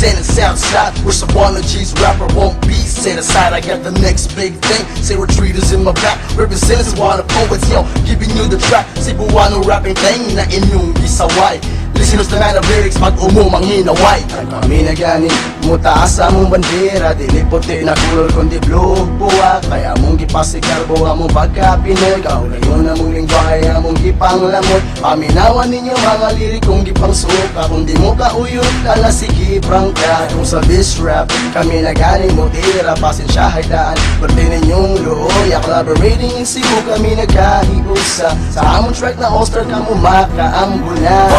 representing Southside. Where some wanna G's rapper won't be set aside. I got the next big thing, say retreaters in my back. Representing Cebuano poets, yo, giving you the track. Cebuano rapping thing na inyong gisaway. Listeners na nga na lyrics, mag-umumang hinaway. Kami na gani, mutaas sa among bandera. Dili puti na kulol, kundi blue buwa. Kaya among gipasikarbo, among pagka-Pinoy. Kaulayon among lingwahe, among gipanglamoy. Paminawan ninyo mga lirikong gipang suka. Kung di mo kauyon, lala sige prangka. Kung sa this rap, kami na gani mutira. Pasensyahay daan, pati ninyong looy. Collaborating in Cebu, kami nagkahiusa. Sa among track na all-star ka mo makaambula.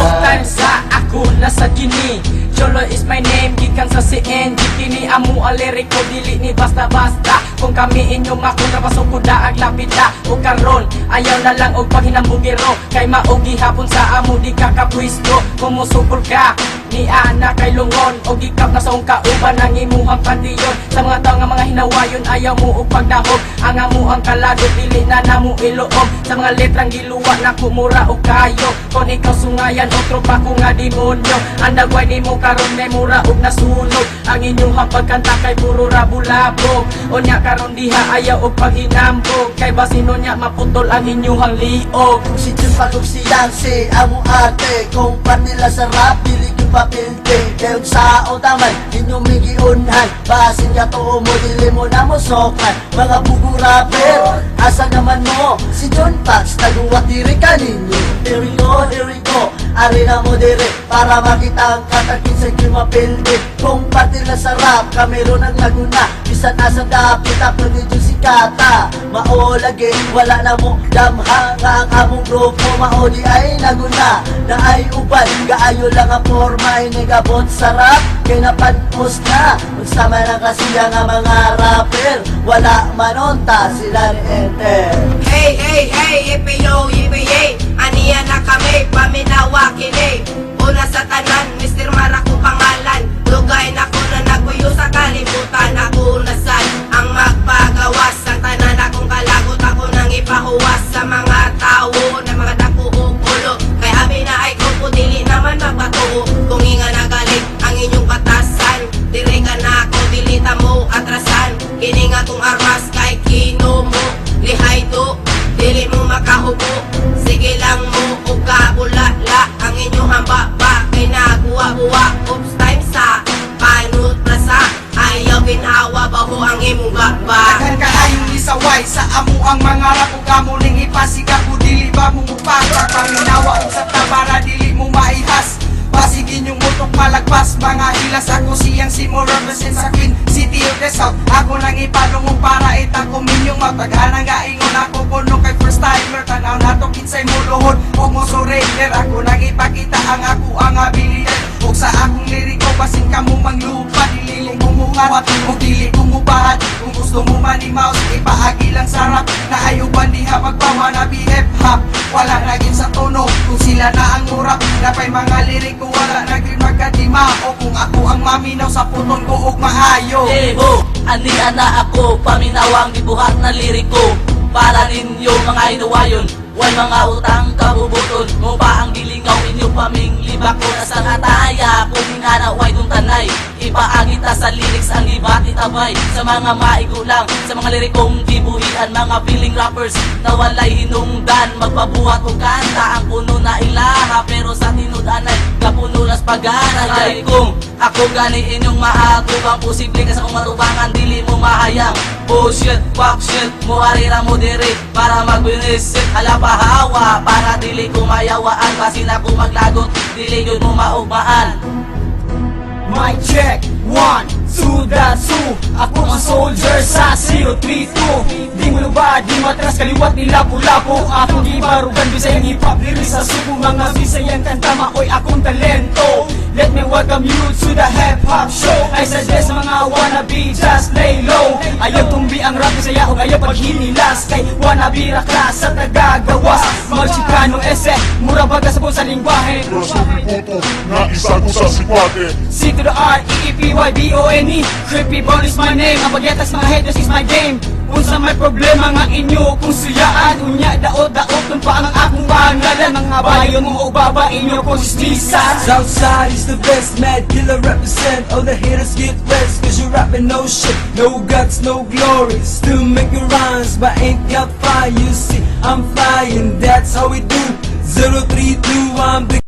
Sa ako nasa kini Cholo is my name, gikan sa CN Kini amu ang liriko, dili ni basta-basta. Kung kami inyong makuna, pasok ko daag lapita. O karon, ayaw na lang og paghinambugiro. Kay maugi hapon sa amo, di ka kapwisto. Kumusukol ka, ni ana kay lungon. O gikap na sa kauban ng imuhang pandiyon. Sa mga tao nga mga hinawayon, ayaw mo og pagnahog. Ang amo ang kalado, dili na namo iloob. Sa mga letrang giluwa na kumura o kayo. Kung ikaw sungayan, o tropa ko nga demonyo. Andagway ni mo karon may mura og nasunog. Ang inyong pagkanta kay puro rabulabog. O nya karon diha ayaw og paghinambog. Kay basino nya maputol ang inyong liog. Si Jun pagkong siyang si amo ate. Kung panila sa rap, dili yung papilde. Kayong sa otaman, inyong migiunhan. Basin ka to mo, dili mo na mo sokan. Mga bugo rapper, asa naman mo? Si John Pax, taguwat diri ka ninyo. Here we go, ari na mo dire. Para makita ang katakin sa inyong mapilde. Kung panila sa rap, kami ron ang laguna. Bisan asa dapit, tapos dito si Kata. Maolagi, wala na mo damha. Nga ang among grupo, maoli ay naguna. Na ay uban, gaayo lang ang forma. Inigabot sa rap, kay napanpos na. Magsama na kasi ang mga rapper. Wala manonta, sila ni enter. Hey, hey, hey, yippee-yo, yippee-yay. Aniya na kami, paminawa kini. Una sa tanan, Mr. Marako pangalan. Lugay na ko na nagpuyo sa kalibutan. Ako nasan ang magpagawas. Ang tanan akong kalagot, ako nang ipahuwas sa mga tao na mga dako o ulo. Kay abi na ay ko dili naman magpatuo. Kung inga na galit ang inyong batasan, dire ka na ako, dili ta mo atrasan. Kini nga tong armas kay kino mo. Lihay do, dili mo makahubo. Sige lang mo o kabulala. Ang inyong hamba-ba kay naguwa-buwa. Oops time sa panut prasa. Ayaw ginawa baho ang imong gaba. Daghan kaayong isaway sa amo ang mga rap. Ug amo ning ipasiga ko, dili ba mo upara. Paminawa og sa tabara, dili mo maihas. Pasigin yung mutok malagpas, mga hilas. Ako siyang si mo represent sa Queen City of the South. Ako nang ipadungong para itako minyong matagana nga ingon. Ako puno kay first timer, tanaw nato kinsay mo luhod o mo surrender. Ako nang ipakita ang ako ang abilidad. O sa akong liriko, basin ka mo manglupa. Dili mo kumungat o dili kumubahat. Kung gusto mo manimaw, ipaagi lang sa rap. Na ayuban diha pagbawa na hip-hop. Wala naging sa tono, kung sila na ang murap. Napay mga liriko, wala naging magkadima. O kung ako ang maminaw sa puton ko og maayo. Ani ana ako, paminawang gibuhat na liriko. Para ninyo mga hinuwayon, way mga utang kabubuton. Mo ba ang gilingaw inyo paming libak ko na sa kataya. Kung hinana way kong tanay, ipaagita sa lyrics ang ibati tabay. Sa mga maigo lang, sa mga lirikong gibuhian. Mga feeling rappers na walay hinungdan. Magpabuhat o kanta ang puno na ilaha. Pero sa tinudanay, kapuno nas pagana. Ay kung ako gani inyong maagog, ang posible ka sa kong matubangan, dili mo mahayang. Bullshit, fuck shit, mo arira mo diri para magbinisit. Hala pahawa, para dili ko mayawaan. Basin ako maglagot, dili yun mo maugmaan. Mic check, 1, 2, that's 2. Ako ang soldier sa 032. Di mo ba, di matras kaliwat ni lapu-lapu. Akong ibarugan, bisayang hip-hop, diri sa subo. Mga bisayang kanta, makoy akong talento. Let me welcome you to the hip-hop show. I suggest mga wannabe, just lay low. Ayaw tumbi ang rap bisaya o ayaw paghinilas. Kay wannabe raklas sa tagagawas. Mga Chicano ese, mura baga sa buong sa lingwahe. Puto na isa ko sa sikwate. C to the R, E-E-P-Y-B-O-N-E. Creepy Bone is my name. Ang bagyetas mga haters is my game. Unsa may problema nga inyo kung suyaan. Unya daot-daot pa ang akong ngalan mga bayon mo o babae nyo kung sismisan. Southside is the best, mad killer represent. All the haters get rest, cause you rapping no shit, no guts, no glory. Still making rhymes, but ain't got fire. You see, I'm flying, that's how we do. 032, I'm the